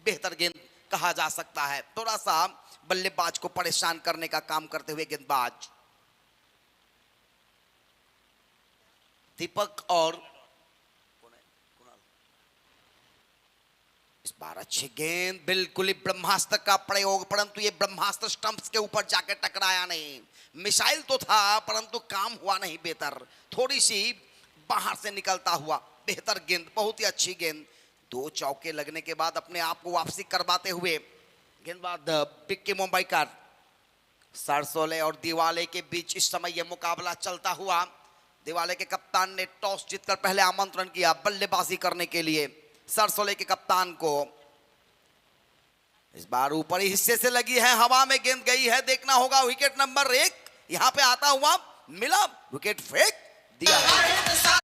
बेहतर गेंद कहा जा सकता है। थोड़ा सा बल्लेबाज को परेशान करने का काम करते हुए गेंदबाज दीपक और इस बार अच्छी गेंद, बिल्कुल ही ब्रह्मास्त्र का प्रयोग, परंतु ये ब्रह्मास्त्र स्टंप्स के ऊपर जाके टकराया नहीं। मिसाइल तो था परंतु काम हुआ नहीं बेहतर, थोड़ी सी बाहर से निकलता हुआ बेहतर गेंद, बहुत ही अच्छी गेंद। 2 चौके लगने के बाद अपने आप को वापसी करवाते हुए गेंदबाज पिक्की मुंबईकर। सरसोले और दिवाले के बीच इस समय यह मुकाबला चलता हुआ। दिवाले के कप्तान ने टॉस जीतकर पहले आमंत्रण किया बल्लेबाजी करने के लिए सरसोले के कप्तान को। इस बार ऊपरी हिस्से से लगी है, हवा में गेंद गई है, देखना होगा। विकेट नंबर 1 यहां पे आता हुआ मिला, विकेट फेंक दिया है।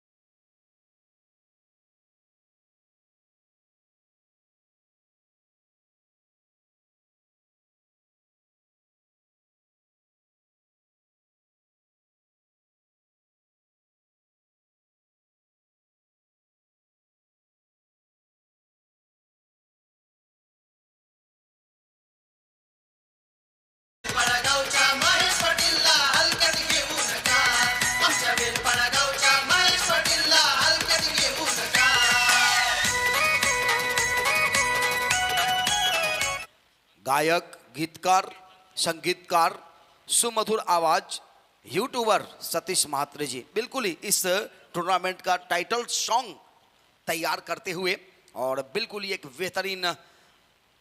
गायक, गीतकार, संगीतकार, सुमधुर आवाज, यूट्यूबर सतीश महात्रे जी बिल्कुल ही इस टूर्नामेंट का टाइटल सॉन्ग तैयार करते हुए, और बिल्कुल ही एक बेहतरीन,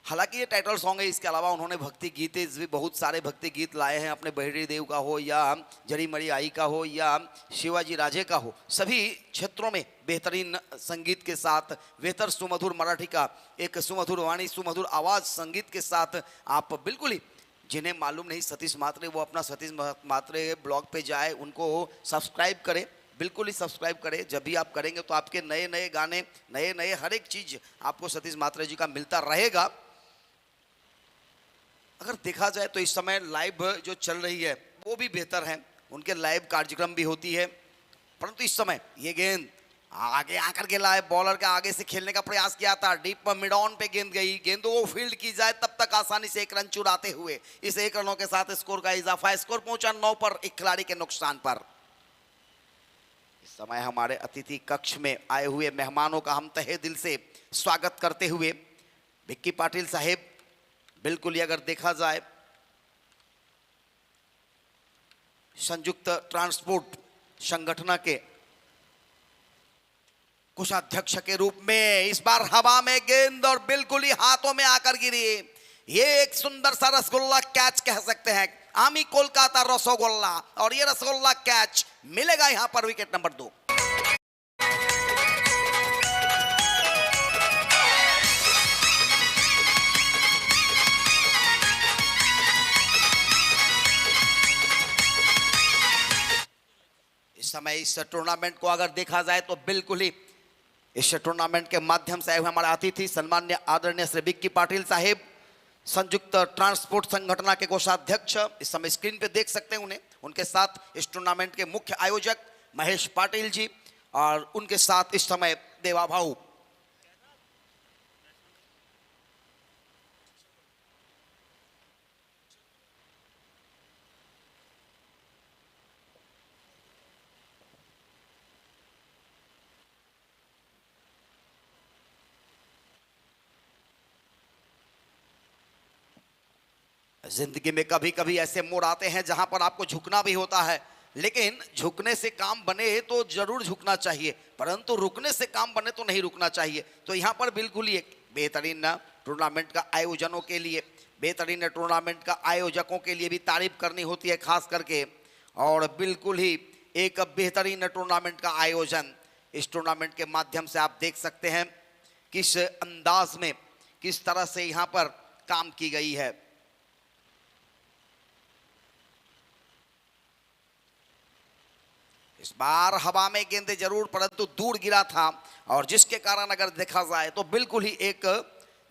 हालांकि ये टाइटल सॉन्ग है, इसके अलावा उन्होंने भक्ति गीत भी बहुत सारे भक्ति गीत लाए हैं, अपने बहिरी देव का हो या जरी मरी आई का हो या शिवाजी राजे का हो, सभी क्षेत्रों में बेहतरीन संगीत के साथ, बेहतर सुमधुर मराठी का एक सुमधुर वाणी, सुमधुर आवाज़ संगीत के साथ आप बिल्कुल ही, जिन्हें मालूम नहीं सतीश म्हात्रे, वो अपना सतीश म्हात्रे ब्लॉग पे जाए, उनको सब्सक्राइब करें, बिल्कुल ही सब्सक्राइब करें। जब भी आप करेंगे तो आपके नए नए गाने, नए नए हर एक चीज़ आपको सतीश म्हात्रे जी का मिलता रहेगा। अगर देखा जाए तो इस समय लाइव जो चल रही है वो भी बेहतर है, उनके लाइव कार्यक्रम भी होती है, परंतु इस समय ये गेंद आगे आकर के लाए, बॉलर का आगे से खेलने का प्रयास किया था, डीप पर मिड ऑन पे गेंद गई, गेंद को फील्ड की जाए तब तक आसानी से 1 रन चुराते हुए इस 1 रनों के साथ स्कोर का इजाफा, स्कोर पहुंचा 9 पर, एक खिलाड़ी के नुकसान पर। इस समय हमारे अतिथि कक्ष में आए हुए मेहमानों का हम तहे दिल से स्वागत करते हुए विक्की पाटिल साहेब, बिल्कुल ही अगर देखा जाए संयुक्त ट्रांसपोर्ट संगठन के कोषाध्यक्ष के रूप में इस बार हवा में गेंद और बिल्कुल ही हाथों में आकर गिरी। ये एक सुंदर सा रसगुल्ला कैच कह सकते हैं, आमी कोलकाता रसगुल्ला, और ये रसगुल्ला कैच मिलेगा यहां पर विकेट नंबर 2। इस समय इस टूर्नामेंट को अगर देखा जाए तो बिल्कुल ही इस टूर्नामेंट के माध्यम से आए हुए हमारे अतिथि सन्मान्य आदरणीय श्री विक्की पाटिल साहेब, संयुक्त ट्रांसपोर्ट संगठन के कोषाध्यक्ष, इस समय स्क्रीन पे देख सकते हैं उन्हें, उनके साथ इस टूर्नामेंट के मुख्य आयोजक महेश पाटिल जी, और उनके साथ इस समय देवा भाऊ। जिंदगी में कभी कभी ऐसे मोड़ आते हैं जहां पर आपको झुकना भी होता है, लेकिन झुकने से काम बने तो जरूर झुकना चाहिए, परंतु रुकने से काम बने तो नहीं रुकना चाहिए। तो यहाँ पर बिल्कुल ही एक बेहतरीन टूर्नामेंट का आयोजनों के लिए, बेहतरीन टूर्नामेंट का आयोजकों के लिए भी तारीफ करनी होती है खास करके, और बिल्कुल ही एक बेहतरीन टूर्नामेंट का आयोजन इस टूर्नामेंट के माध्यम से आप देख सकते हैं किस अंदाज में, किस तरह से यहाँ पर काम की गई है। इस बार हवा में गेंद जरूर परंतु दूर गिरा था, और जिसके कारण अगर देखा जाए तो बिल्कुल ही एक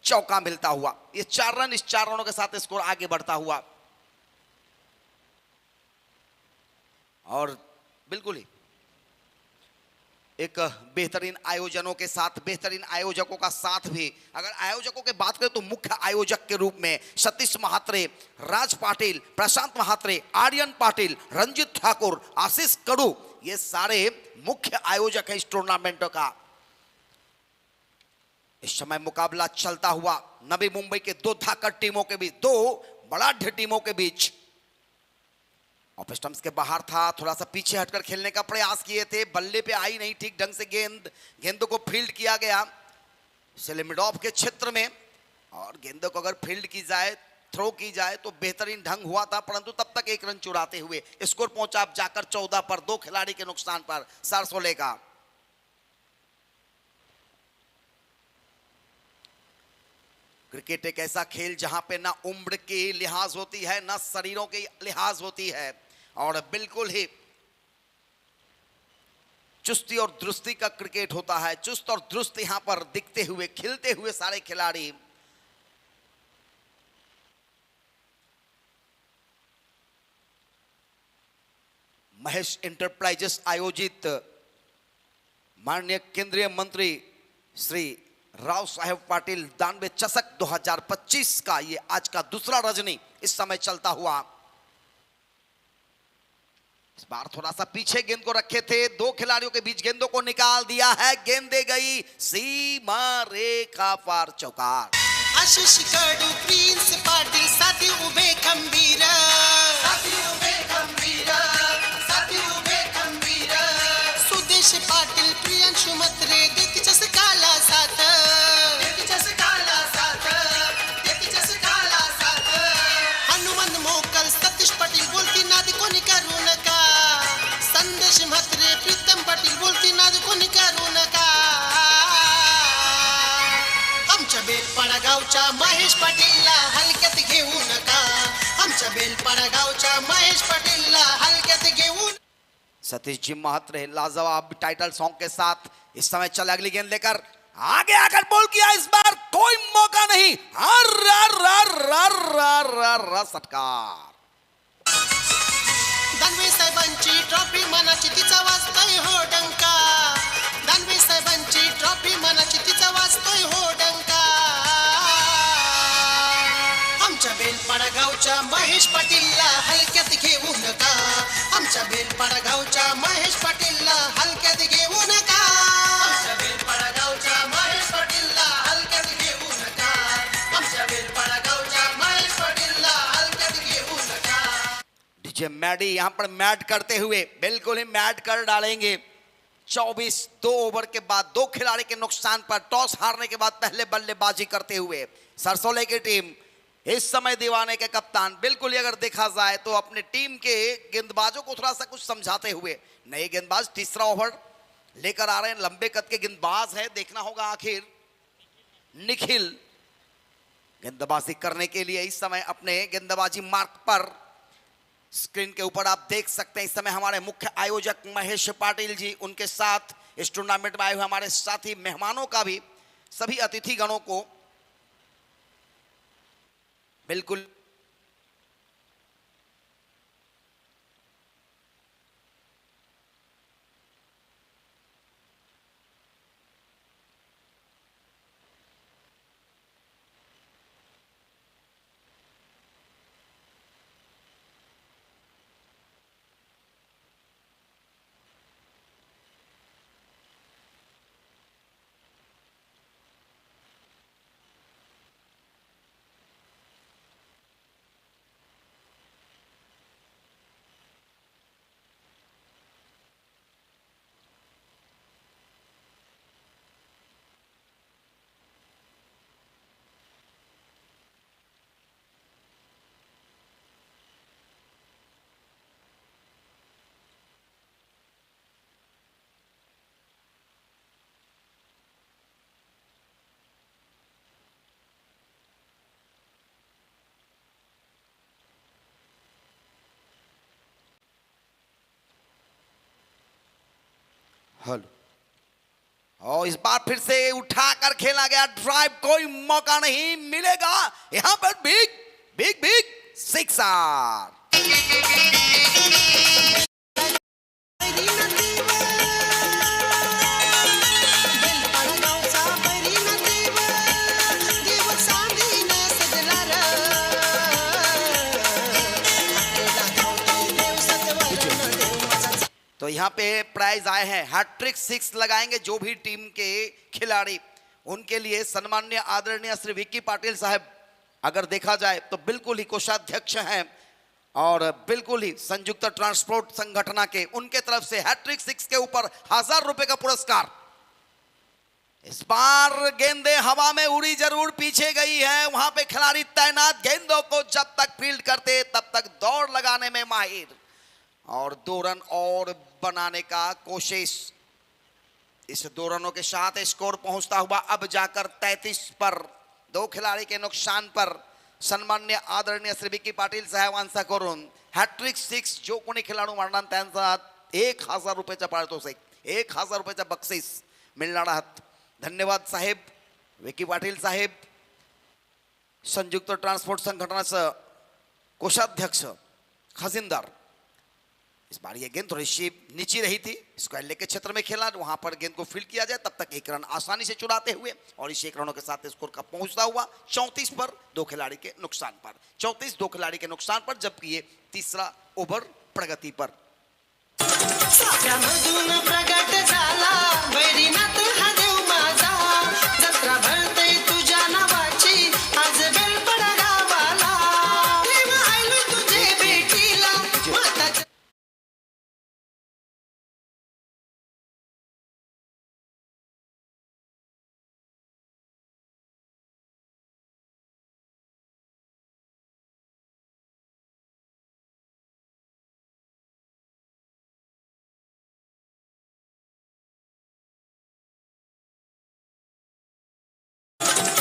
चौका मिलता हुआ, ये 4 रन, इस 4 रनों के साथ स्कोर आगे बढ़ता हुआ, और बिल्कुल ही एक बेहतरीन आयोजनों के साथ, बेहतरीन आयोजकों का साथ भी। अगर आयोजकों की बात करें तो मुख्य आयोजक के रूप में सतीश महात्रे, राज पाटिल, प्रशांत महात्रे, आर्यन पाटिल, रंजित ठाकुर, आशीष कड़ू, ये सारे मुख्य आयोजक हैं इस टूर्नामेंट का। इस समय मुकाबला चलता हुआ नवी मुंबई के दो धाकड़ टीमों के बीच, दो बड़ाढ्य टीमों के बीच। ऑफ स्टंप्स के बाहर था, थोड़ा सा पीछे हटकर खेलने का प्रयास किए थे, बल्ले पे आई नहीं ठीक ढंग से गेंद को फील्ड किया गया मिड ऑफ के क्षेत्र में, और गेंद को अगर फील्ड की जाए, थ्रो की जाए तो बेहतरीन ढंग हुआ था, परंतु तब तक एक रन चुराते हुए स्कोर पहुंचा अब जाकर 14 पर, दो खिलाड़ी के नुकसान पर सारसोले का। क्रिकेट एक ऐसा खेल जहां पे ना उम्र की लिहाज होती है, ना शरीरों की लिहाज होती है, और बिल्कुल ही चुस्ती और दुरुस्ती का क्रिकेट होता है। चुस्त और दुरुस्त यहां पर दिखते हुए, खिलते हुए सारे खिलाड़ी। महेश इंटरप्राइजेस आयोजित माननीय केंद्रीय मंत्री श्री राव साहेब पाटिल 92 चषक 2025 का ये आज का दूसरा रजनी इस समय चलता हुआ। इस बार थोड़ा सा पीछे गेंद को रखे थे, दो खिलाड़ियों के बीच गेंदों को निकाल दिया है, गेंदे गई सीमा रेखा पार, चौकार। आशीष कडू, प्रिंस पाटील साथी उभे खंबीर, साथी उभे खंबीर, साथी उभे खंबीर, सुदेश पाटील, प्रियांशु मत्रे देती चषकाला साथ, देती चषकाला साथ, देती चषकाला साथ, हनुमान मोकल, सतीश पाटील बोलती नाद कोणी करू नका, संदेश म्हात्रे, प्रीतम पाटील बोलती नाद कोणी करू नका, आमच्या बेलपाडा गावच्या महेश पाटीलला हलक्यात घेऊ नका, आमच्या बेलपाडा गावच्या महेश पाटीलला हलक्यात घेऊ। सतीश जी महात्रे लाजवाब टाइटल सॉन्ग के साथ इस समय चल अगली गेंद लेकर आगे आकर बॉल किया, इस बार कोई मौका नहीं, षटकार। दानवे साहेबांची ट्रॉफी मनाची तिचा वाजतोय हो डंका, दानवे साहेबांची ट्रॉफी मनाची तिचा वाजतोय हो डंका, आमच्या बेलपाडा गावच्या महेश पाटीलला हलक्यात घेऊ नका, आमच्या बेलपाडा गावच्या महेश पाटीलला हलक्यात घेऊ नका, आमच्या बेलपाडा गावच्या महेश पाटीलला हलक्यात घेऊ नका, आमच्या बेलपाडा गावच्या महेश पाटीलला हलक्यात घेऊ नका। डीजे मैडी यहां पर मैट करते हुए बिल्कुल ही मैट कर डालेंगे। 24 2 ओवर के बाद दो खिलाड़ी के नुकसान पर टॉस हारने के बाद पहले बल्लेबाजी करते हुए सरसोले की टीम, इस समय दीवाने के कप्तान बिल्कुल ही अगर देखा जाए तो अपने टीम के गेंदबाजों को थोड़ा सा कुछ समझाते हुए, नए गेंदबाज तीसरा ओवर लेकर आ रहे हैं, लंबे कद के गेंदबाज है, देखना होगा आखिर निखिल गेंदबाजी करने के लिए इस समय अपने गेंदबाजी मार्क पर। स्क्रीन के ऊपर आप देख सकते हैं इस समय हमारे मुख्य आयोजक महेश पाटिल जी, उनके साथ इस टूर्नामेंट में आए हुए हमारे साथी मेहमानों का भी, सभी अतिथि गणों को बिल्कुल हेलो, और इस बार फिर से उठाकर खेला गया ड्राइव, कोई मौका नहीं मिलेगा यहां पर, बिग बिग बिग सिक्सर। तो यहाँ पे प्राइज आए हैं, हैट्रिक 6 लगाएंगे जो भी टीम के खिलाड़ी, उनके लिए सम्मान्य आदरणीय श्री विक्की पाटिल साहब अगर देखा जाए तो बिल्कुल ही कोषाध्यक्ष हैं और बिल्कुल ही संयुक्त ट्रांसपोर्ट संगठन के, उनके तरफ से हैट्रिक 6 के ऊपर 1000 रुपए का पुरस्कार। इस बार गेंदें हवा में उड़ी जरूर पीछे गई है, वहां पे खिलाड़ी तैनात, गेंदों को जब तक फील्ड करते तब तक दौड़ लगाने में माहिर और 2 रन और बनाने का कोशिश। इस 2 रनों के साथ स्कोर पहुंचता हुआ अब जाकर 33 पर, 2 खिलाड़ी के नुकसान पर सन्मान्य आदरणीय श्री विक्की पाटील साहेब यांचा करून हॅट्रिक 6 जो कोणी खेळाडू मारणार त्यांचा 1000 रुपयाचा पारितोषिक, 1000 रुपयाचा बक्षीस मिळणार आहात। धन्यवाद साहेब, विक्की पाटील साहेब, संयुक्त ट्रांसपोर्ट संगठनाचं कोषाध्यक्ष खजिनदार। इस बार ये गेंद थोड़ी सी नीचे रही थी, स्क्वायर लेग के क्षेत्र में खेला, वहां पर गेंद को फील्ड किया जाए तब तक 1 रन आसानी से चुराते हुए और इस 1 रनों के साथ स्कोर का पहुंचता हुआ 34 पर 2 खिलाड़ी के नुकसान पर, 34 2 खिलाड़ी के नुकसान पर, जबकि ये तीसरा ओवर प्रगति पर। सागरामधून प्रगट झाला वैरीनाथ हा देव माझा, जत्रा भरते तुझ्या नावाची आज बेलपडा गावाला, देव आलो तुझे भेटीला माताच्या।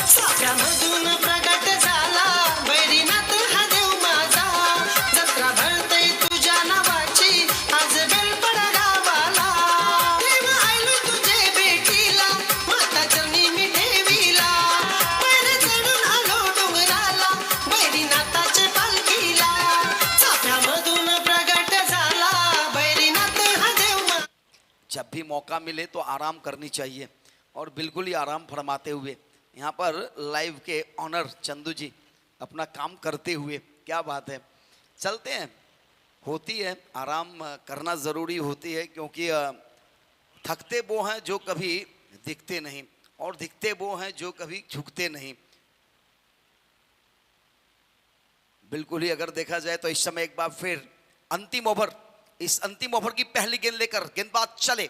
सागरामधून प्रगट झाला वैरीनाथ हा देव माझा, जत्रा भरते तुझ्या नावाची आज बेलपडा गावाला, देव आलो तुझे भेटीला माता चरणी मी ठेवीला, पैर चढून आलो डोंगराला वैरीनाथाच्या पालखीला, सागरामधून प्रगट झाला वैरीनाथ हा देव माझा। जब भी मौका मिले तो आराम करनी चाहिए और बिल्कुल ही आराम फरमाते हुए यहाँ पर लाइव के ऑनर चंदू जी अपना काम करते हुए, क्या बात है, चलते हैं, होती है आराम करना ज़रूरी होती है, क्योंकि थकते वो हैं जो कभी दिखते नहीं और दिखते वो हैं जो कभी झुकते नहीं। बिल्कुल ही अगर देखा जाए तो इस समय एक बार फिर अंतिम ओवर, इस अंतिम ओवर की पहली गेंद लेकर गेंदबाज चले,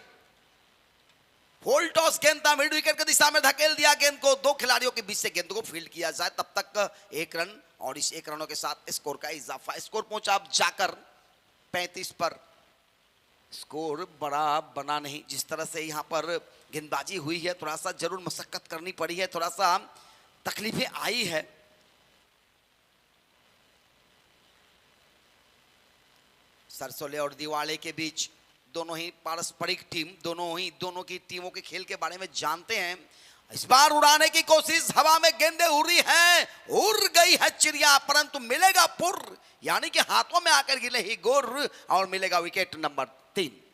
होल्ड टॉस गेंद था, मिड विकेट की दिशा में धकेल दिया गेंद को, 2 खिलाड़ियों के बीच से गेंद को फील्ड किया जाए तब तक 1 रन और इस 1 रनों के साथ स्कोर का इजाफा, स्कोर पहुंचा अब जाकर 35 पर। स्कोर बड़ा बना नहीं, जिस तरह से यहां पर गेंदबाजी हुई है थोड़ा सा जरूर मशक्कत करनी पड़ी है, थोड़ा सा तकलीफें आई है। सरसोले और दिवाले के बीच दोनों ही पारस्परिक टीम, दोनों की टीमों के खेल के बारे में जानते हैं। इस बार उड़ाने की कोशिश, हवा में गेंदें उड़ रही हैं, उड़ गई है चिड़िया, परंतु मिलेगा पुर, यानी कि हाथों में आकर गिले ही गोर और मिलेगा विकेट नंबर 3।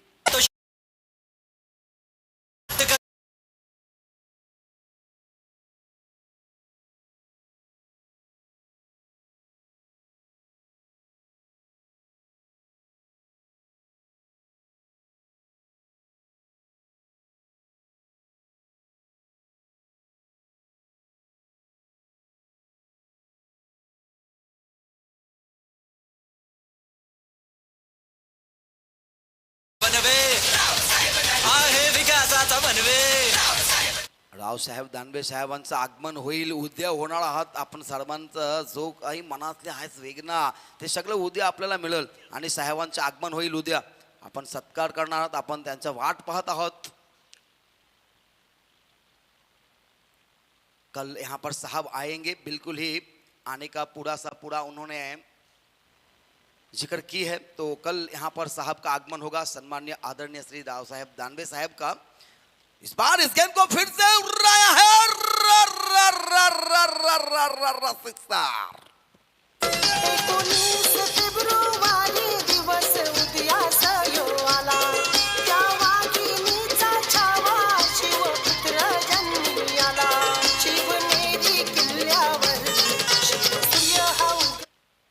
रावसाहेब दानवे साहेबांचं आगमन होईल, उद्या होणार आहात आपण सर्वांचं जो काही मनातले आहेत वेदना ते सगळं उद्या आपल्याला मिळेल आणि साहेबांचं आगमन होईल उद्या, आपण सत्कार करणार आहात, आपण त्यांचा वाट पाहत आहोत। कल यहाँ पर साहब आएंगे, बिल्कुल ही आने का पूरा उन्होंने जिक्र की है, तो कल यहाँ पर साहब का आगमन होगा, सम्मान्य आदरणीय श्री राव साहेब दानवे साहेब का। इस बार इस गेंद को फिर से उड़ाया है,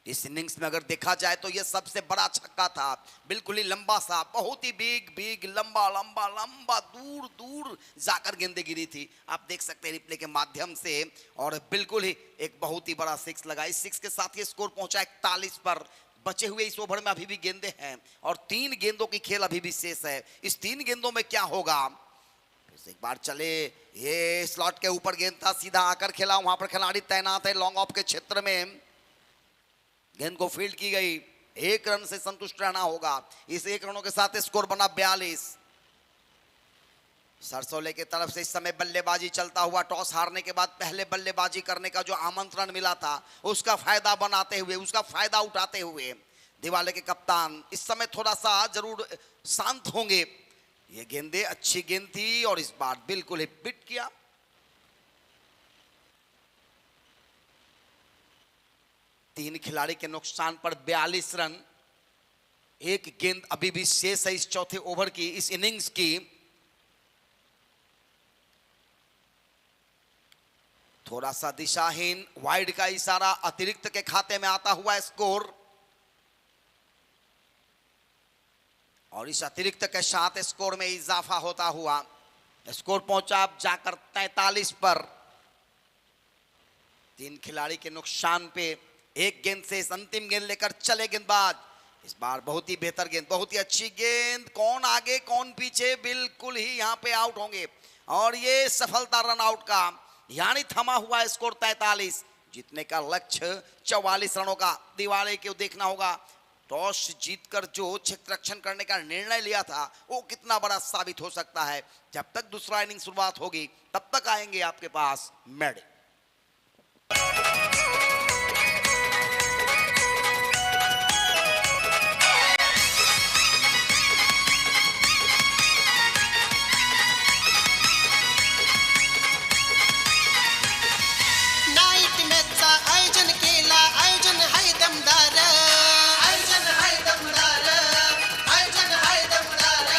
इस इनिंग्स इसमें अगर देखा जाए तो यह सबसे बड़ा छक्का था, बिल्कुल ही लंबा सा, बहुत ही बिग लंबा लंबा लंबा दूर दूर जाकर गेंदें गिरी थी। आप देख सकते हैं रिप्ले के माध्यम से, और बिल्कुल ही एक बहुत ही बड़ा सिक्स लगा। इस सिक्स के साथ ये स्कोर पहुंचा 41 पर। बचे हुए इस ओवर में अभी भी गेंदें हैं और 3 गेंदों की खेल अभी भी शेष है। इस 3 गेंदों में क्या होगा? एक बार चले, ये स्लॉट के ऊपर गेंद था, सीधा आकर खेला, वहां पर खिलाड़ी तैनात है लॉन्ग ऑफ के क्षेत्र में। गेंद को फील्ड की गई, 1 रन से संतुष्ट रहना होगा। इस 1 रनों के साथ स्कोर बना 42। सरसोले की तरफ से इस समय बल्लेबाजी चलता हुआ, टॉस हारने के बाद पहले बल्लेबाजी करने का जो आमंत्रण मिला था उसका फायदा बनाते हुए, उसका फायदा उठाते हुए दिवाले के कप्तान इस समय थोड़ा सा जरूर शांत होंगे। ये गेंदें अच्छी गेंद थी और इस बार बिल्कुल ही बिट किया। तीन खिलाड़ी के नुकसान पर 42 रन। 1 गेंद अभी भी शेष है इस चौथे ओवर की, इस इनिंग्स की। थोड़ा सा दिशाहीन, वाइड का इशारा, अतिरिक्त के खाते में आता हुआ स्कोर, और इस अतिरिक्त के साथ स्कोर में इजाफा होता हुआ स्कोर पहुंचा अब जाकर 43 पर। 3 खिलाड़ी के नुकसान पे 1 गेंद से इस अंतिम गेंद लेकर चले गेंदबाज। इस बार बहुत ही बेहतर गेंद, बहुत ही अच्छी गेंद, कौन आगे कौन पीछे, बिल्कुल ही यहां पे आउट होंगे और ये सफलता रन आउट का, यानी थमा हुआ स्कोर 43। जीतने का लक्ष्य 44 रनों का। दिवाले को देखना होगा, टॉस जीतकर जो क्षेत्र रक्षण करने का निर्णय लिया था वो कितना बड़ा साबित हो सकता है। जब तक दूसरा इनिंग शुरुआत होगी तब तक आएंगे आपके पास मेडल। नाईट मॅचचा आयोजन केला, आयोजन हाय दमदार, आयोजन हाय दमदार, आयोजन हाय दमदार.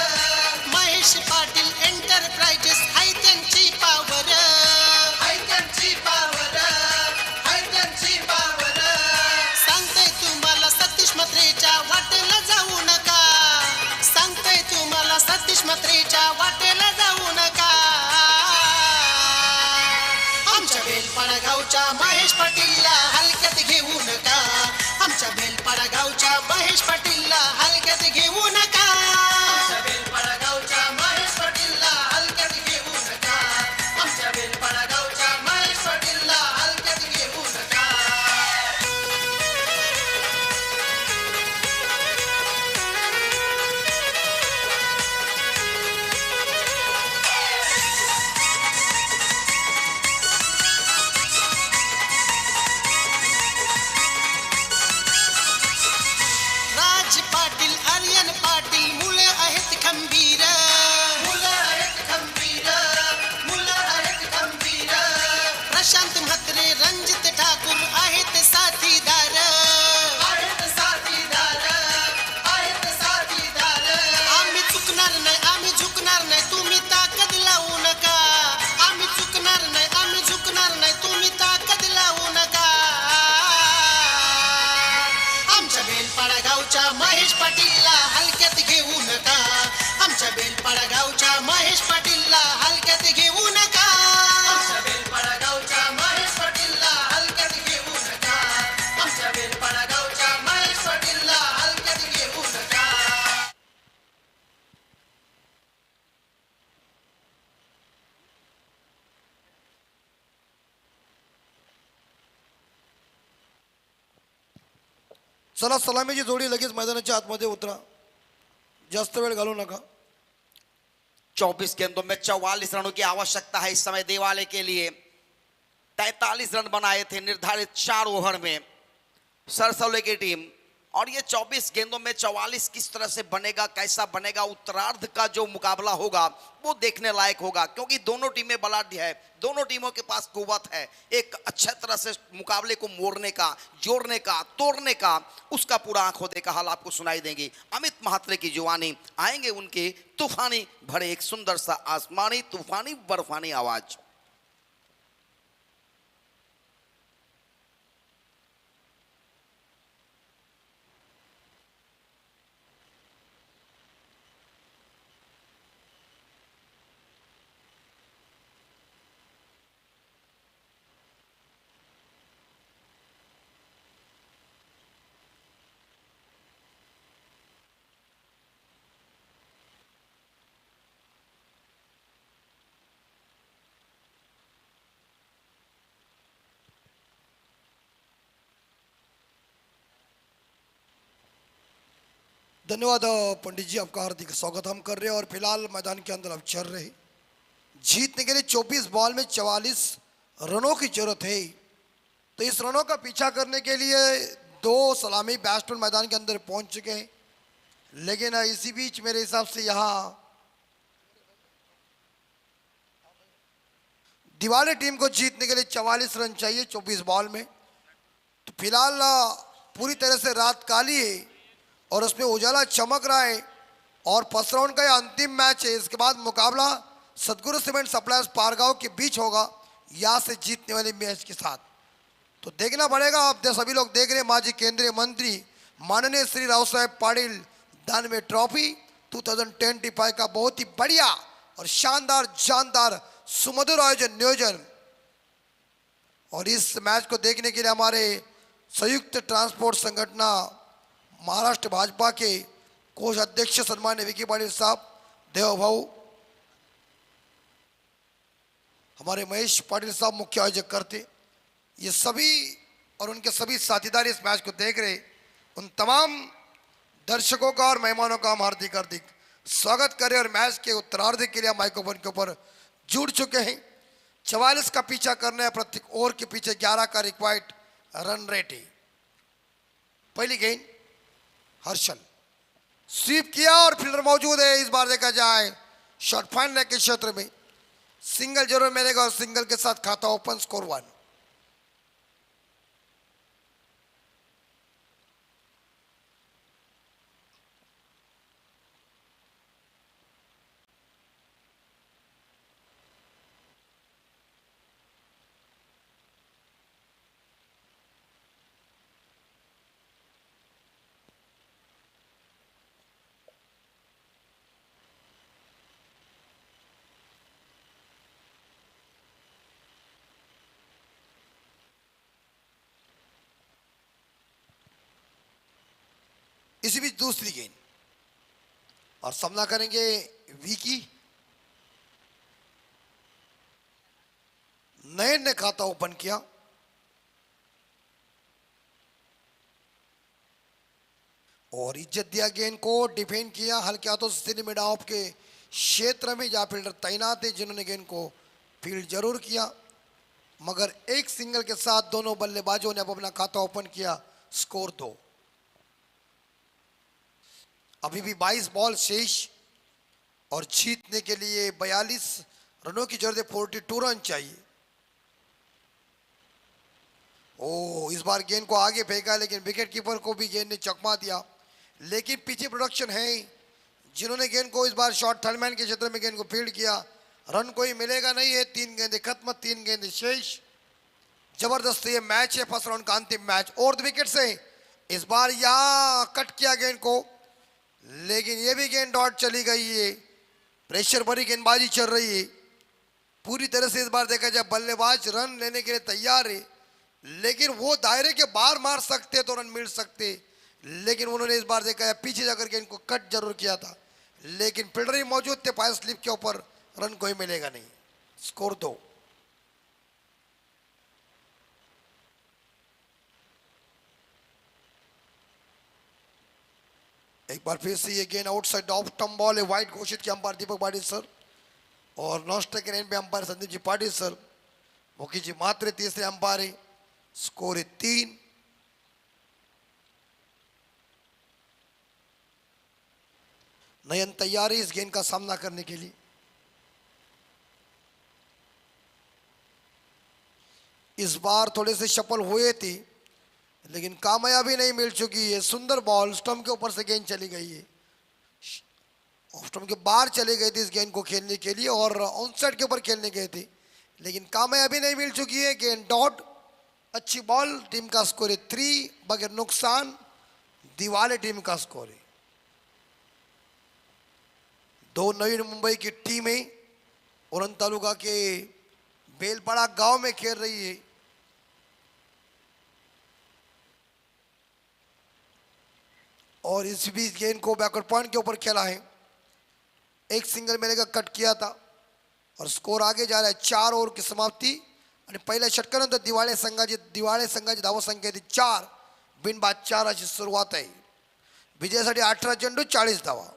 महेश पाटील एंटरप्राइजेस हाय त्यांची पावर, हाय त्यांची पावर, हाय त्यांची पावर. सांगतोय तुम्हाला सतीश म्हात्रेच्या वाटेला जाऊ नका, सांगतोय तुम्हाला सतीश म्हात्रेच्या वाटेला जाऊ नका. आमच्या बेलपाडा गावच्या महेश पाटीलला हलक्यात घेऊ नका, आमच्या बेलपाडा गावच्या महेश पाटीलला हलक्यात घेऊ नका. आमच्या बेलपाडा गावच्या महेश पाटीलला हलक्यात घेऊ नका, आमच्या बेलपाडा गावच्या महेश पाटीलला हलक्यात घेऊ नका. राज पाटील, आर्यन पाटील मुलं आहेत खंबीर, मुलं आहेत खंबीर, मुलं आहेत खंबीर. प्रशांत म्हात्रे, रणजित ठाकूर आहेत साथीदार, आहेत साथीदार, आहेत साथीदार. आम्ही चुकणार नाही, आम्ही झुकणार नाही, तुम्ही ताकद लावू नका. आम्ही चुकणार नाही, आम्ही झुकणार नाही, तुम्ही ताकद लावू नका. आमच्या बेलपाडा गावच्या महेश पाटीलला हलक्यात घेऊ नका, आमच्या बेलपाडा गावच्या महेश पाटीलला हलक्यात घेऊ नका. आमच्या बेलपाडा गावच्या महेश पाटीलला हलक्यात घेऊ नका, आमच्या बेलपाडा गावच्या महेश पाटीलला हलक्यात घेऊ नका. चला सलामीची जोडी लगेच मैदानाच्या आतमध्ये उतरा, जास्त वेळ घालू नका. 24 गेंदों में 44 रनों की आवश्यकता है इस समय दिवाले के लिए। 43 रन बनाए थे निर्धारित 4 ओवर में सरसौले की टीम, और ये 24 गेंदों में 44 किस तरह से बनेगा, कैसा बनेगा, उत्तरार्ध का जो मुकाबला होगा वो देखने लायक होगा, क्योंकि दोनों टीमें बलाढ्य है, दोनों टीमों के पास कुव्वत है एक अच्छे तरह से मुकाबले को मोड़ने का, जोड़ने का, तोड़ने का। उसका पूरा आंखों देखा हाल आपको सुनाई देंगी। अमित महात्रे की जुबानी आएंगे उनके तूफानी भरे एक सुंदर सा आसमानी तूफानी बर्फानी आवाज। धन्यवाद पंडित जी, आपका हार्दिक स्वागत हम कर रहे हैं। और फिलहाल मैदान के अंदर अब चल रहे, जीतने के लिए 24 बॉल में 44 रनों की जरूरत है। तो इस रनों का पीछा करने के लिए 2 सलामी बैट्समैन मैदान के अंदर पहुंच चुके हैं, लेकिन इसी बीच मेरे हिसाब से यहाँ दिवाले टीम को जीतने के लिए 44 रन चाहिए 24 बॉल में। तो फिलहाल पूरी तरह से रात काली है और उसमें उजाला चमक रहा है और फर्स्ट राउंड का यह अंतिम मैच है। इसके बाद मुकाबला सदगुरु सीमेंट सप्लायर्स पारगांव के बीच होगा यहाँ से जीतने वाले मैच के साथ। तो देखना पड़ेगा। आप सभी लोग देख रहे हैं माजी केंद्रीय मंत्री माननीय श्री राव साहेब पाटिल दानवे ट्रॉफी 2025 का बहुत ही बढ़िया और शानदार जानदार सुमधुर आयोजन नियोजन। और इस मैच को देखने के लिए हमारे संयुक्त ट्रांसपोर्ट संगठन महाराष्ट्र भाजपा के कोष अध्यक्ष सम्माननीय विकी पाटिल साहब, देव भाऊ, हमारे महेश पाटिल साहब मुख्य आयोजक करते, ये सभी और उनके सभी साथीदार इस मैच को देख रहे। उन तमाम दर्शकों का और मेहमानों का हम हार्दिक हार्दिक स्वागत करें। और मैच के उत्तरार्ध के लिए हम माइक्रोफोन के ऊपर जुड़ चुके हैं। 44 का पीछा करना है, प्रत्येक ओवर के पीछे 11 का रिक्वायर्ड रन रेट है। पहली गेंद हर्षल स्वीप किया और फील्डर मौजूद है। इस बार देखा जाए शॉर्ट फाइन के क्षेत्र में सिंगल जरूर मिलेगा और सिंगल के साथ खाता ओपन, स्कोर 1। इसी बीच दूसरी गेंद और सामना करेंगे विकी। नयन ने खाता ओपन किया और इज्जत दिया गेंद को, डिफेंड किया हल्के हाथों से मिड ऑफ के क्षेत्र में जहां फील्डर तैनात है, जिन्होंने गेंद को फील्ड जरूर किया, मगर एक सिंगल के साथ दोनों बल्लेबाजों ने अब अपना खाता ओपन किया, स्कोर 2। अभी भी 22 बॉल शेष और जीतने के लिए 42 रनों की जरूरत है, 42 रन चाहिए। इस बार गेंद को आगे फेंका, लेकिन विकेट कीपर को भी गेंद ने चकमा दिया। लेकिन पीछे प्रोडक्शन है जिन्होंने गेंद को इस बार शॉर्ट थर्ड मैन के क्षेत्र में गेंद को फील्ड किया। रन कोई मिलेगा नहीं है, 3 गेंदें खत्म, 3 गेंदें शेष। जबरदस्त ये मैच है, फर्स्ट राउंड का अंतिम मैच। और विकेट से इस बार यहां कट किया गेंद को, लेकिन ये भी गेंद डॉट चली गई है। प्रेशर भरी गेंदबाजी चल रही है पूरी तरह से। इस बार देखा जाए बल्लेबाज रन लेने के लिए तैयार है, लेकिन वो दायरे के बाहर मार सकते तो रन मिल सकते, लेकिन उन्होंने इस बार देखा जाए पीछे जाकर के इनको कट जरूर किया था, लेकिन फील्डर ही मौजूद थे, पायर स्लिप के ऊपर रन कोई मिलेगा नहीं, स्कोर 2। एक बार फिर से ये गेंद आउटसाइड ऑफ टर्म बॉल है, वाइड घोषित किया अंपायर दीपक पाटिल सर और नॉन स्ट्राइक एंड पे अंपायर संदीप जी पाटिल सर। मुखी जी मात्र तीसरे अंपायर है, स्कोर है 3। नयन तैयार है इस गेंद का सामना करने के लिए। इस बार थोड़े से सफल हुए थे, लेकिन कामयाबी नहीं मिल चुकी है। सुंदर बॉल स्टंप के ऊपर से गेंद चली गई है, स्टंप के बाहर चले गए थे इस गेंद को खेलने के लिए और ऑन साइड के ऊपर खेलने गए थे, लेकिन कामयाबी नहीं मिल चुकी है। गेंद डॉट, अच्छी बॉल, टीम का स्कोर है 3 बगैर नुकसान, दिवाले टीम का स्कोर है। 2 नवी मुंबई की टीमें उरण तालुका के बेलपाड़ा गांव में खेल रही है। और इस बीच गेंद को बैकवर्ड पॉइंट के ऊपर खेला है, एक सिंगल मिलेगा, कट किया था और स्कोर आगे जा रहा है। 4 ओव्हर की समाप्ती आणि पहिल्या षटकानंतर दिवाळे संघाची धावसंख्या 4 बिनबाद 4 अशी सुरुवात आहे। विजयासाठी 18 चेंडू 40 धावा.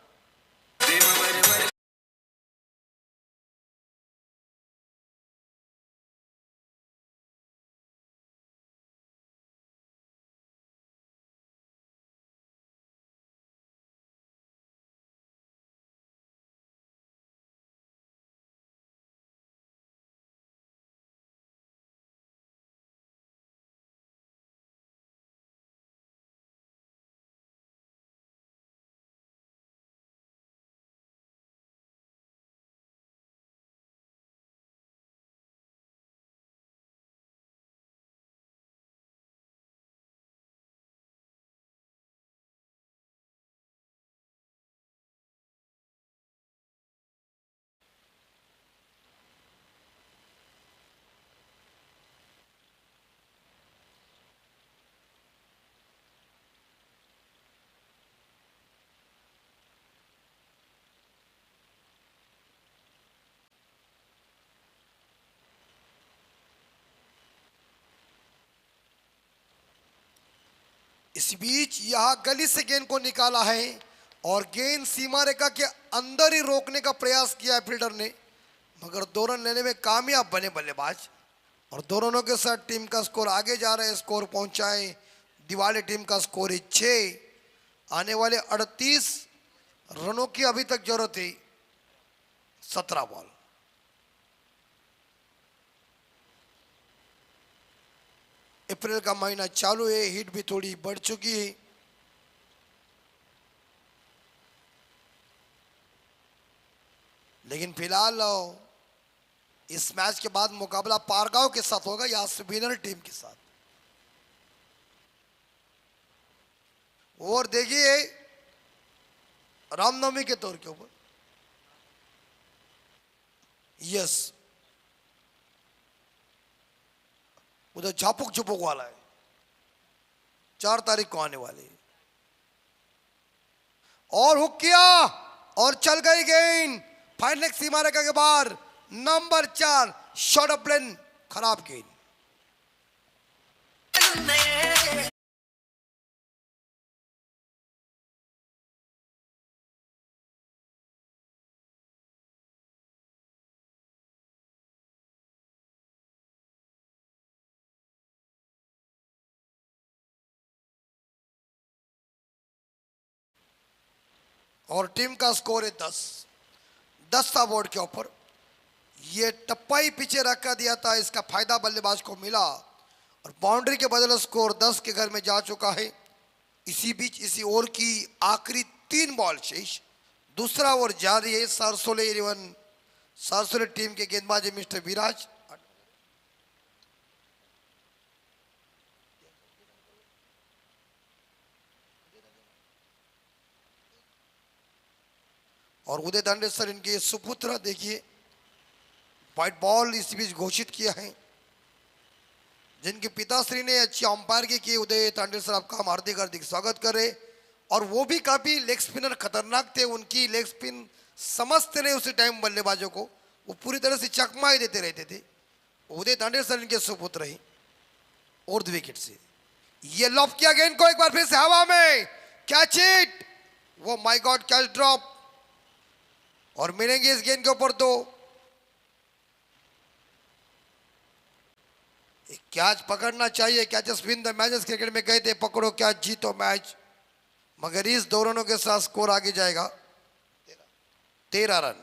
इस बीच यहां गली से गेंद को निकाला है और गेंद सीमा रेखा के अंदर ही रोकने का प्रयास किया है फील्डर ने, मगर 2 रन लेने में कामयाब बने बल्लेबाज. और दोनों के साथ टीम का स्कोर आगे जा रहा है. स्कोर पहुंचाए दिवाली टीम का स्कोर है 6. आने वाले 38 रनों की अभी तक जरूरत है. 17 बॉल. अप्रैल का महीना चालू है, हीट भी थोड़ी बढ़ चुकी है. लेकिन फिलहाल इस मैच के बाद मुकाबला पारगांव के साथ होगा या विनर टीम के साथ. और देखिए रामनवमी के तौर के ऊपर यस उधर झापुक झुपुक वाला है. 4 तारीख को आने वाली है. और हुक किया और चल गई गेंद फाइनल सीमा रेखा के बाहर. नंबर 4 शॉर्ट ऑफ प्लेन खराब गेंद. और टीम का स्कोर है 10 था बोर्ड के ऊपर. ये टप्पा ही पीछे रखा दिया था, इसका फायदा बल्लेबाज को मिला और बाउंड्री के बदले स्कोर 10 के घर में जा चुका है. इसी बीच इसी ओवर की आखिरी 3 बॉल शेष. दूसरा ओवर जारी है. सारसोले टीम के गेंदबाज मिस्टर विराज. और उदय दांडेसर इनके सुपुत्र. देखिए व्हाइट बॉल इस बीच घोषित किया है. जिनके पिताश्री ने अच्छी अंपायर की किए उदय दांडेसर, आपका हम हार्दिक हार्दिक स्वागत कर रहे. और वो भी काफी लेग स्पिनर खतरनाक थे. उनकी लेग स्पिन समझते रहे उसी टाइम बल्लेबाजों को, वो पूरी तरह से चकमा ही देते रहते थे. उदय दांडेसर इनके सुपुत्र ही. और विकेट से ये लॉब किया गेंद को एक बार फिर से हवा में. Catch it. वो माय गॉड कैच ड्रॉप. और मिलेंगे इस गेंद के ऊपर 2. कैच पकड़ना चाहिए. Catches win the matches cricket में कहते हैं पकड़ो कैच जीतो मैच. मगर इस 2 रनों के साथ स्कोर आगे जाएगा 13 रन.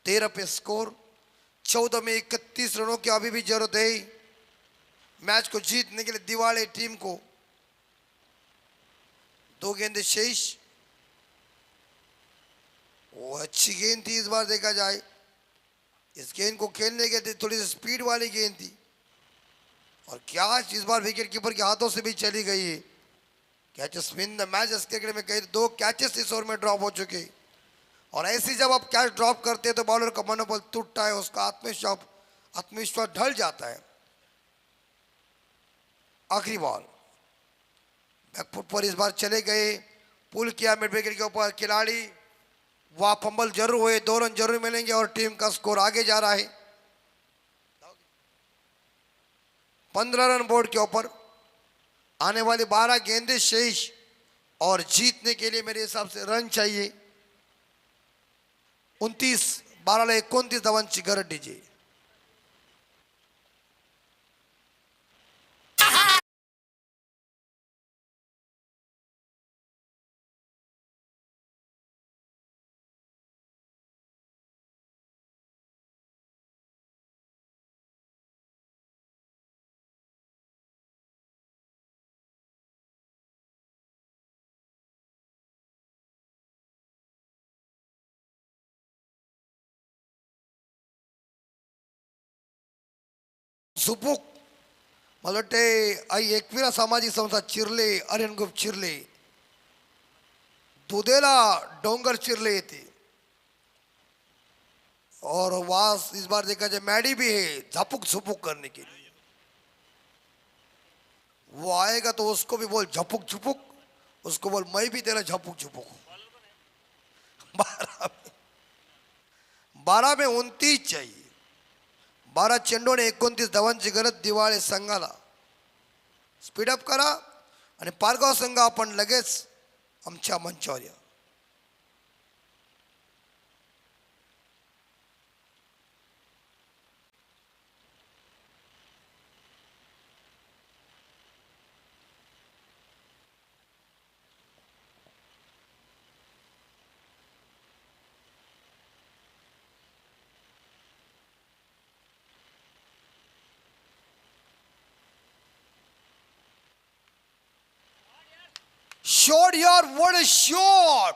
13 पे स्कोर. 14 में 31 रनों की अभी भी जरूरत है मैच को जीतने के लिए दिवाली टीम को. 2 गेंदें शेष. वो अच्छी गेंद थी इस बार देखा जाए. इस गेंद को खेलने के लिए थोड़ी सी स्पीड वाली गेंद थी. और कैच इस बार विकेट कीपर के हाथों से भी चली गई है. कैचेस विन द मैच इस क्रिकेट में कई 2 कैचेस इस ओवर में ड्रॉप हो चुके. और ऐसी जब आप कैच ड्रॉप करते हैं तो बॉलर का मनोबल टूटता है, उसका आत्मविश्वास ढल जाता है. आखिरी बॉल बैकफुट पर इस बार चले गए. पुल किया मिड विकेट के ऊपर खिलाड़ी. वह फंबल जरूर हुए. 2 रन जरूर मिलेंगे और टीम का स्कोर आगे जा रहा है. 15 रन बोर्ड के ऊपर. आने वाली 12 गेंदें शेष और जीतने के लिए मेरे हिसाब से रन चाहिए. 29 धावांची गरज डीजे. सुपूक मला वाटते आई एकविरा सामाजिक संस्था चिरले, आर्यन ग्रुप चिरले, दुधेला डोंगर चिरले थे. और वास इस बार देखा जाए मैडी भी है झपुक झुपुक करने के लिए. वो आएगा तो उसको भी बोल झपुक झुपुक, उसको बोल मैं भी तेरा झपुक झुपुक. 12 में 29 चाहिए. 12 चेंडूने 29 धावांची गरज दिवाळे संघाला. स्पीडअप करा आणि पारगाव संघ आपण लगेच आमच्या मंचावर या. शॉट यार, व्हाट अ शॉट.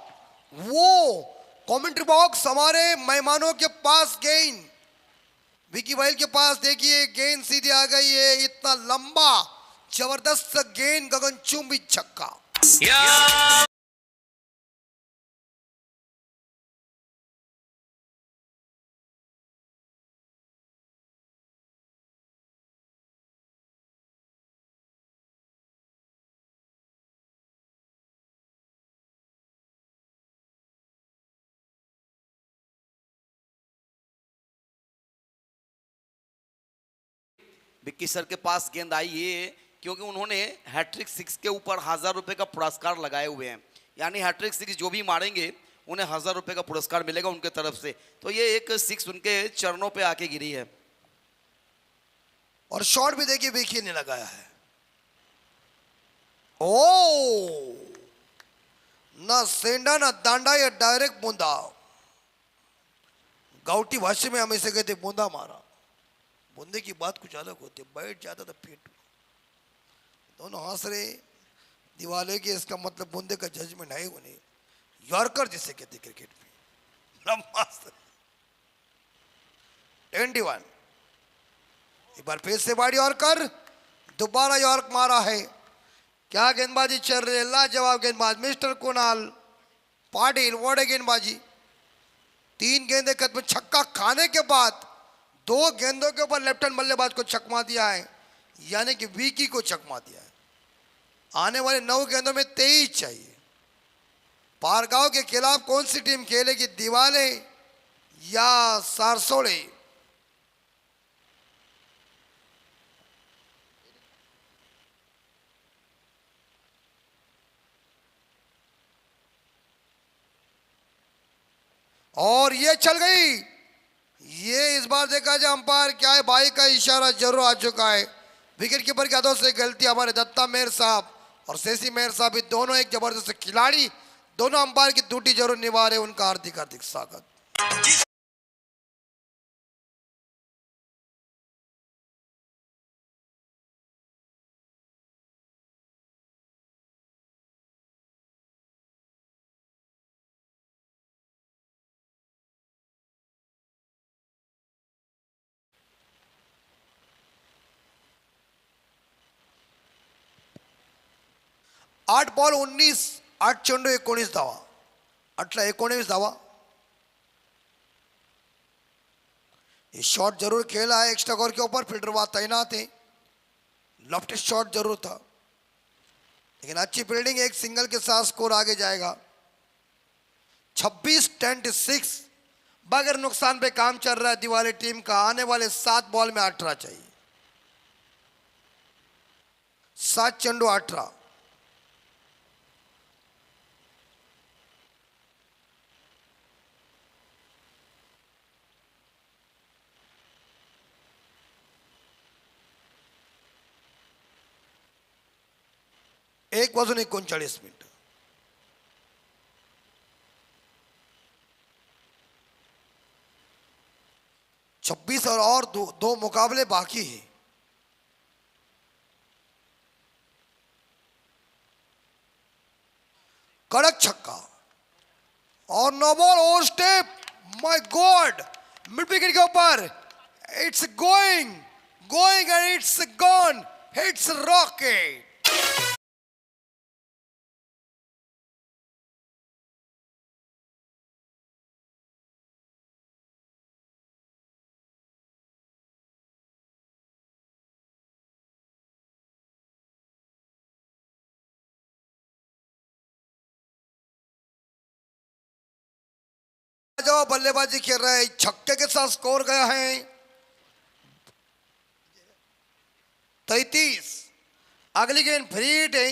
वो कमेंट्री बॉक्स हमारे मेहमानों के पास गेंद, विकी वाइल के पास देखिए गेंद सीधी आ गई है. इतना लंबा जबरदस्त गेंद, गगनचुंबी छक्का. विक्की सर के पास गेंद आई है क्योंकि उन्होंने हैट्रिक 6 के ऊपर 1000 रुपए का पुरस्कार लगाए हुए हैं. यानी हैट्रिक 6 जो भी मारेंगे उन्हें 1000 रुपए का पुरस्कार मिलेगा उनके तरफ से. तो ये एक 6 उनके चरणों पे आके गिरी है. और शॉट भी देखिए विकी ने लगाया है. ओ ना सेंडा ना दांडा, या डायरेक्ट बूंदा. गाउटी भाषा में हम इसे कहते बूंदा मारा. बूंदे की बात कुछ अलग होती है, बैठ जाता था पेट. दोनों हंस रहे दिवाले के, इसका मतलब बूंदे का जजमेंट है. उन्हें यॉर्कर जिसे कहते क्रिकेट में. 21 एक बार फिर से बाड़ी यॉर्कर, दोबारा यॉर्क मारा है. क्या गेंदबाजी चल रही है, लाजवाब गेंदबाज मिस्टर कुणाल पाटिल. वोड़े गेंदबाजी, 3 गेंदे कदम छक्का खाने के बाद 2 गेंदों के ऊपर लेफ्ट हैंड बल्लेबाज को चकमा दिया है, यानी कि विकी को चकमा दिया है. आने वाले 9 गेंदों में 23 चाहिए. पारगांव के खिलाफ कौन सी टीम खेलेगी, दिवाले या सारसोड़े? और ये चल गई. ये इस बार देखा जाए अंपायर क्या है, भाई का इशारा जरूर आ चुका है. विकेट कीपर के हाथों से गलती. हमारे दत्ता मेहर साहब और शेषी मेहर साहब भी दोनों एक जबरदस्त खिलाड़ी, दोनों अंपायर की ड्यूटी जरूर निभा रहे. उनका हार्दिक हार्दिक स्वागत. आठ बॉल 19, 8 चेंडू 19 धावा. 19 धावा. ये शॉट जरूर खेला है एक्स्ट्रा कवर के ऊपर. फील्डर वहां तैनात है. लेफ्ट शॉट जरूर था, लेकिन अच्छी फील्डिंग. एक सिंगल के साथ स्कोर आगे जाएगा. 26-10-6 बगैर नुकसान पे काम चल रहा है दिवाली टीम का. आने वाले 7 बॉल में 18 चाहिए. 7 चेंडू 18. एक वाजून 39 मिनिट. छब्बीस और दो मुकाबले बाकी हैं. कड़क छक्का और no ball over step. My God, mid wicket के ऊपर. It's going going and it's gone. It's rocket. जो बल्लेबाजी खेल रहा है, छक्के के साथ स्कोर गया है 33. अगली गेंद फ्री हिट है.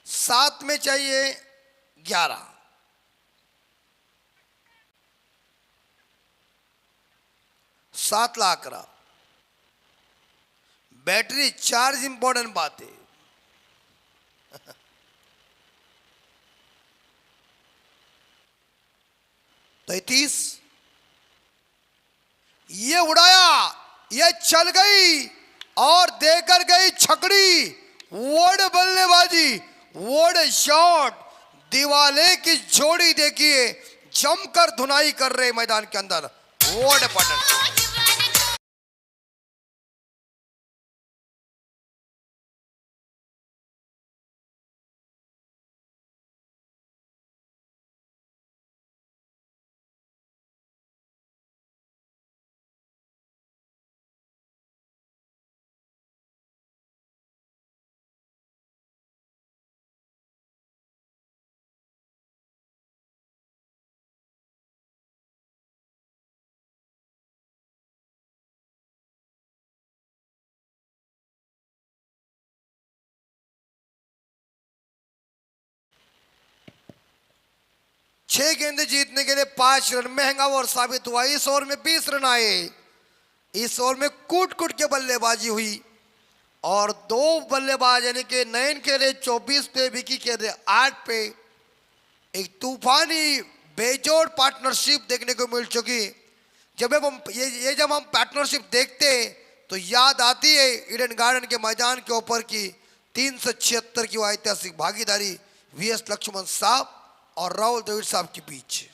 7 में चाहिए 11. सात लाख रहा. बैटरी चार्ज इंपॉर्टेंट बात है. 33. ये उड़ाया, ये चल गई और देकर गई छकड़ी. वोड बल्लेबाजी, वोड शॉट. दिवाले की जोड़ी देखिए, जमकर धुनाई कर रहे मैदान के अंदर. वोड पटन. छह गेंदे जीतने के लिए 5 रन. महंगा ओवर साबित हुआ. इस ओवर में 20 रन आए. इस ओवर में कूट कूट के बल्लेबाजी हुई और 2 बल्लेबाज यानी कि नयन खेले 24 पे, विकी खेले 8 पे. एक तूफानी बेजोड़ पार्टनरशिप देखने को मिल चुकी. जब हम पार्टनरशिप देखते तो याद आती है ईडन गार्डन के मैदान के ऊपर की 376 की ऐतिहासिक भागीदारी वीएस लक्ष्मण साहब और राहुल द्रविड़ साहब के बीच.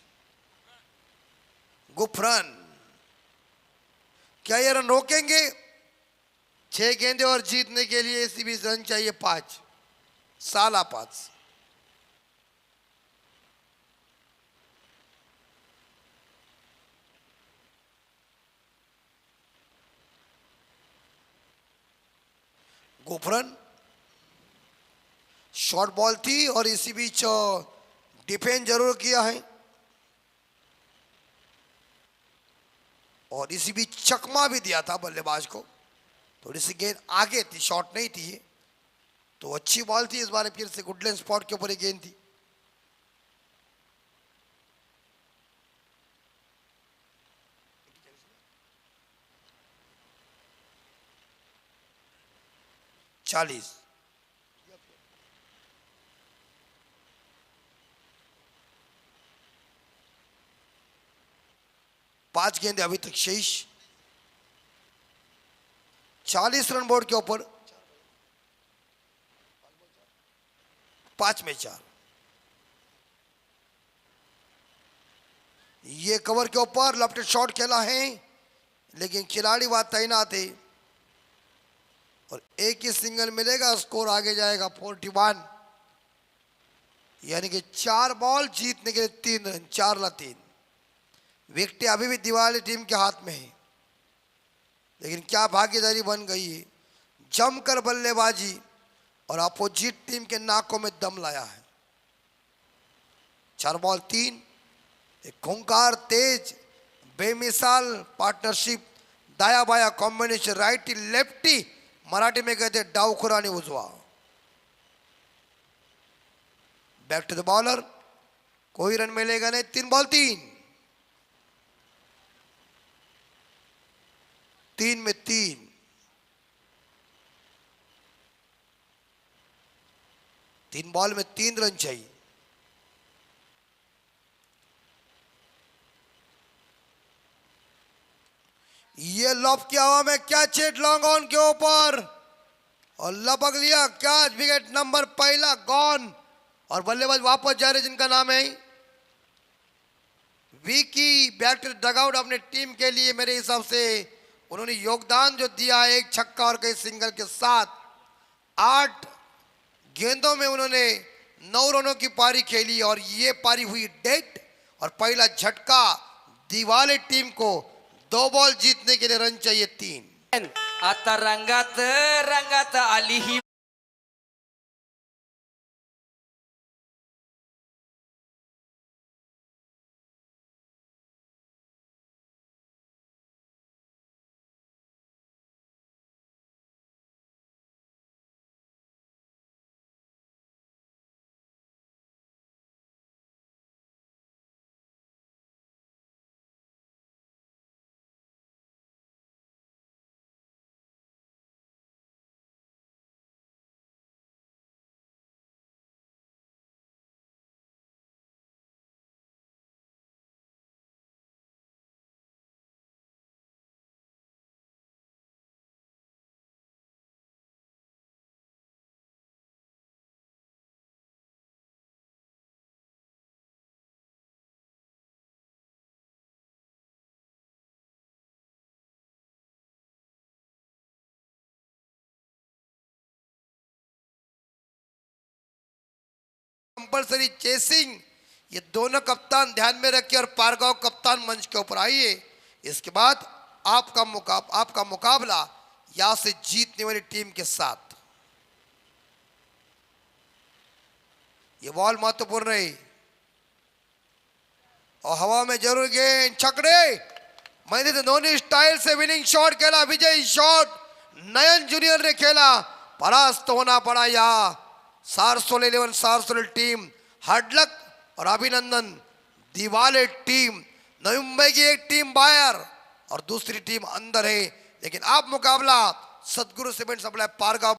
गुफरन, क्या ये रन रोकेंगे? 6 गेंदे और जीतने के लिए इसी बीच रन चाहिए 5. साला 5. गुफरन शॉर्ट बॉल थी और इसी बीच डिफेंस जरूर किया है और इसी बीच चकमा भी दिया था बल्लेबाज को. थोड़ी सी गेंद आगे थी, शॉट नहीं थी ये, तो अच्छी बॉल थी. इस बार फिर से गुडलैंड स्पॉट के ऊपर एक गेंद थी. चालीस. 5 गेंदे अभी तक शेष. 40 रन बोर्ड के ऊपर. 5 में 4. ये कवर के ऊपर लेफ्ट शॉट खेला है लेकिन खिलाड़ी वहां तैनात है और एक ही सिंगल मिलेगा. स्कोर आगे जाएगा 41. यानी कि 4 बॉल जीतने के लिए 3 रन. 4-3. विकेट अभी भी दिवाली टीम के हाथ में है लेकिन क्या भागीदारी बन गई है. जमकर बल्लेबाजी और अपोजिट टीम के नाकों में दम लाया है. 4 बॉल 3. एक खूंखार तेज बेमिसाल पार्टनरशिप. दाया बाया कॉम्बिनेशन, राइटी लेफ्टी मराठी में कहते हैं डावखुरा आणि उजवा. Back to the bowler. कोई रन मिलेगा नहीं. 3 बॉल 3. 3 में 3. तीन बॉल में 3 रन चाहिए. ये लॉफ की हवा में क्या चेट लॉन्ग ऑन के ऊपर और लपक लिया कैच. विकेट नंबर पहला गॉन. और बल्लेबाज वापस जा रहे जिनका नाम है विकी. बैक टू डगआउट अपने टीम के लिए. मेरे हिसाब से उन्होंने योगदान जो दिया, एक छक्का और कई सिंगल के साथ 8 गेंदों में उन्होंने 9 रनों की पारी खेली और ये पारी हुई डेड. और पहला झटका दिवाले टीम को. 2 बॉल जीतने के लिए रन चाहिए 3. आता रंगात रंगात आली ही कंपल्सरी चेसिंग. ये दोनों कप्तान ध्यान में रखिए और पारगांव कप्तान मंच के ऊपर आइए. इसके बाद आपका मुकाबला यहां से जीतने वाली टीम के साथ. ये बॉल महत्वपूर्ण है और हवा में जरूर गेंद. छकड़े. मैंने तो धोनी स्टाइल से विनिंग शॉट खेला. विजय शॉट नयन जूनियर ने खेला. परास्त होना पड़ा यहां सारसोल 11 सारसोल टीम. हार्ड लक और अभिनंदन दिवाले टीम. नवी मुंबई की एक टीम बाहर और दूसरी टीम अंदर है. लेकिन आप मुकाबला सदगुरु सीमेंट सप्लाई पारगांव